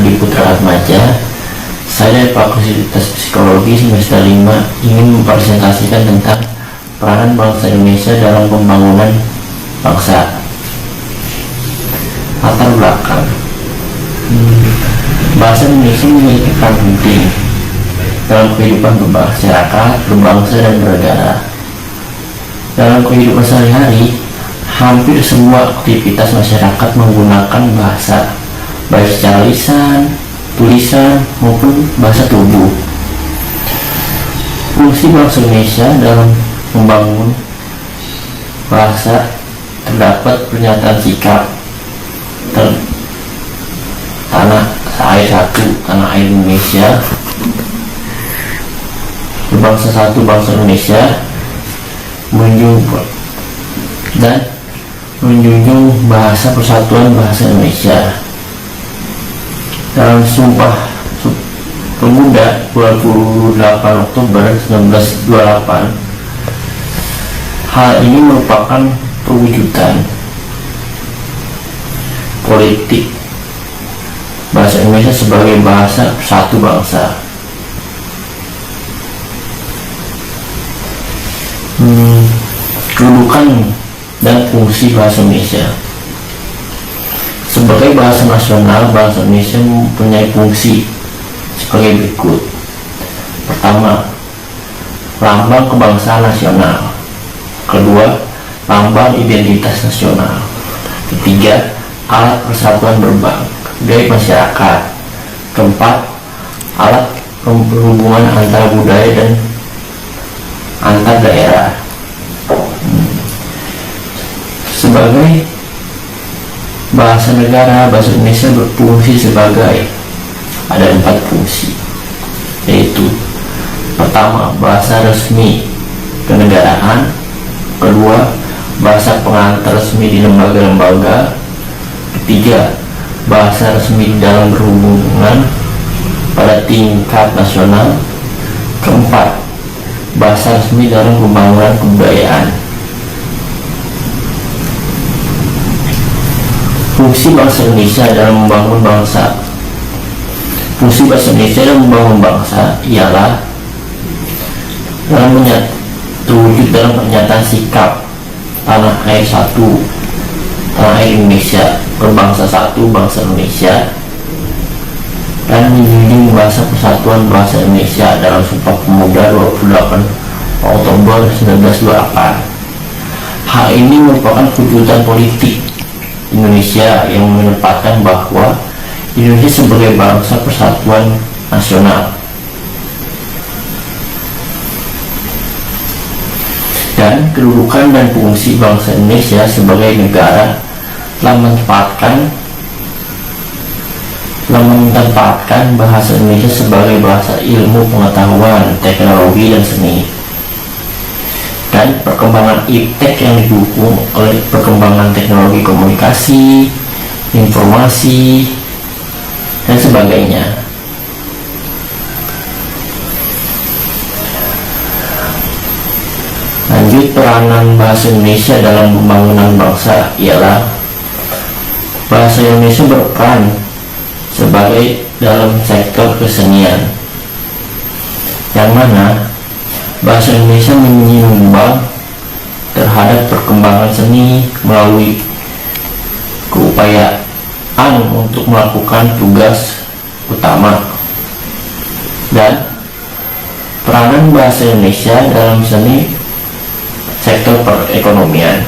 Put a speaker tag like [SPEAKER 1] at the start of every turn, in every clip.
[SPEAKER 1] Hadi Putra Atmaja. Saya dari Fakultas Psikologi semester 5 ingin mempresentasikan tentang peranan bangsa Indonesia dalam pembangunan bangsa. Latar belakang. Bahasa Indonesia memiliki peran penting dalam kehidupan bermasyarakat, berbangsa, dan bernegara. Dalam kehidupan sehari-hari, hampir semua aktivitas masyarakat menggunakan bahasa, baik secara lisan, tulisan, maupun bahasa tubuh. Fungsi bangsa Indonesia dalam membangun bahasa terdapat pernyataan sikap tanah air satu, tanah air Indonesia, berbangsa satu, bangsa Indonesia, menjunjung bahasa persatuan bahasa Indonesia. Dalam Sumpah Pemuda 28 Oktober 1928, hal ini merupakan perwujudan politik bahasa Indonesia sebagai bahasa satu bangsa. Kedudukan dan fungsi bahasa Indonesia. Sebagai bahasa nasional, bahasa Indonesia mempunyai fungsi sebagai berikut. Pertama, lambang kebangsaan nasional. Kedua, lambang identitas nasional. Ketiga, alat persatuan berbagai masyarakat. Keempat, alat penghubungan antara budaya dan antar daerah. Sebagai bahasa negara, bahasa Indonesia berfungsi sebagai ada 4 fungsi, yaitu pertama, bahasa resmi kenegaraan. Kedua, bahasa pengantar resmi di lembaga-lembaga. Ketiga, bahasa resmi dalam berhubungan pada tingkat nasional. Keempat, bahasa resmi dalam pembangunan kebudayaan. Fungsi bahasa Indonesia dalam membangun bangsa. Fungsi bahasa Indonesia dalam membangun bangsa ialah terwujud dalam pernyataan sikap tanah air satu, tanah air Indonesia, berbangsa satu, bangsa Indonesia, dan menjunjung bahasa persatuan bahasa Indonesia dalam Sumpah Pemuda 28 Oktober 1928. Hal ini merupakan kejutan politik Indonesia yang menempatkan bahwa Indonesia sebagai bangsa persatuan nasional dan kedudukan dan fungsi bangsa Indonesia sebagai negara telah menempatkan bahasa Indonesia sebagai bahasa ilmu pengetahuan, teknologi, dan seni, dan perkembangan iptek yang didukung oleh perkembangan teknologi komunikasi, informasi, dan sebagainya. Lanjut, peranan bahasa Indonesia dalam pembangunan bangsa ialah bahasa Indonesia berperan sebagai dalam sektor kesenian, yang mana bahasa Indonesia menyumbang terhadap perkembangan seni melalui keupayaan untuk melakukan tugas utama. Dan peranan bahasa Indonesia dalam seni sektor perekonomian.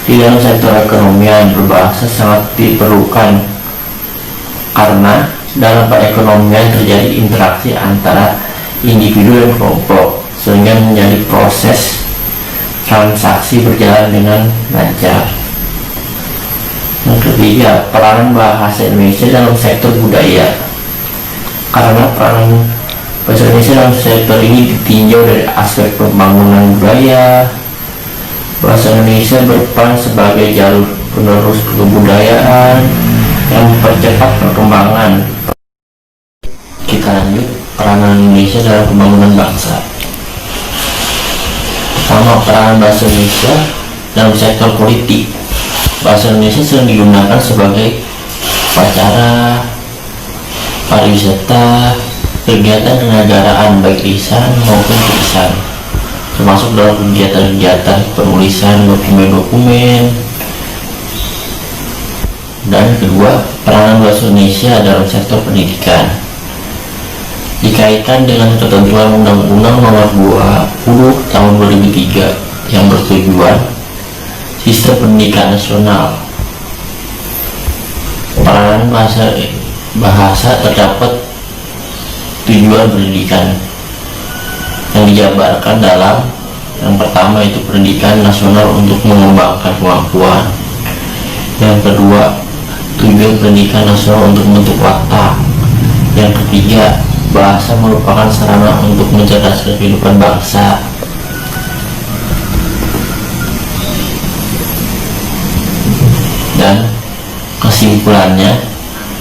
[SPEAKER 1] Di dalam sektor ekonomian, berbahasa sangat diperlukan karena dalam perekonomian terjadi interaksi antara individu dan kelompok, sehingga menjadi proses transaksi berjalan dengan lancar. Yang ketiga, peranan bahasa Indonesia dalam sektor budaya. Karena peranan bahasa Indonesia dalam sektor ini ditinjau dari aspek pembangunan budaya, bahasa Indonesia berperan sebagai jalur penerus kebudayaan yang mempercepat perkembangan. Kita lanjut, peranan Indonesia dalam pembangunan bangsa. Pertama, peranan bahasa Indonesia dalam sektor politik. Bahasa Indonesia sering digunakan sebagai upacara, pariwisata, kegiatan kenegaraan baik lisan maupun tulisan, termasuk dalam kegiatan-kegiatan penulisan dokumen-dokumen. Dan kedua, peranan bahasa Indonesia dalam sektor pendidikan dikaitkan dengan ketentuan Undang-Undang Nomor 20 Tahun 2003 yang bertujuan Sistem Pendidikan Nasional. Peranan bahasa terdapat tujuan pendidikan yang dijabarkan dalam yang pertama itu pendidikan nasional untuk mengembangkan kemampuan, yang kedua tujuan pendidikan nasional untuk membentuk watak, yang ketiga bahasa merupakan sarana untuk mencerdaskan kehidupan bangsa, dan kesimpulannya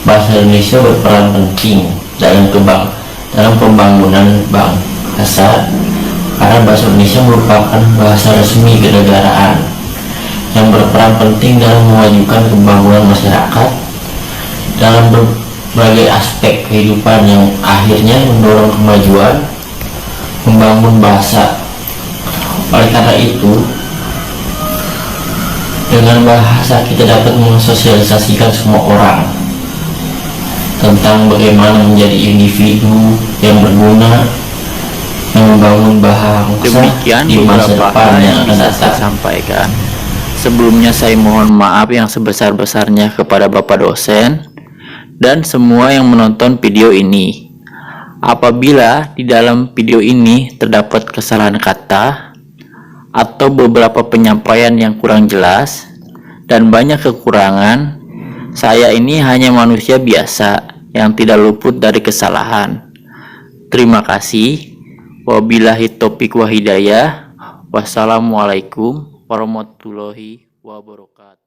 [SPEAKER 1] bahasa Indonesia berperan penting dalam pembangunan bangsa karena bahasa Indonesia merupakan bahasa resmi kenegaraan yang berperan penting dalam memajukan pembangunan masyarakat dalam berbagai aspek kehidupan yang akhirnya mendorong kemajuan membangun bangsa. Oleh karena itu, dengan bahasa kita dapat mensosialisasikan semua orang tentang bagaimana menjadi individu yang berguna yang membangun bangsa.
[SPEAKER 2] Demikian
[SPEAKER 1] di masa
[SPEAKER 2] beberapa
[SPEAKER 1] depan
[SPEAKER 2] yang
[SPEAKER 1] akan
[SPEAKER 2] bisa saya
[SPEAKER 1] datang.
[SPEAKER 2] sampaikan. Sebelumnya saya mohon maaf yang sebesar-besarnya kepada Bapak dosen dan semua yang menonton video ini. Apabila di dalam video ini terdapat kesalahan kata atau beberapa penyampaian yang kurang jelas dan banyak kekurangan, saya ini hanya manusia biasa yang tidak luput dari kesalahan. Terima kasih. Wabillahi taufiq wa hidayah. Wassalamualaikum warahmatullahi wabarakatuh.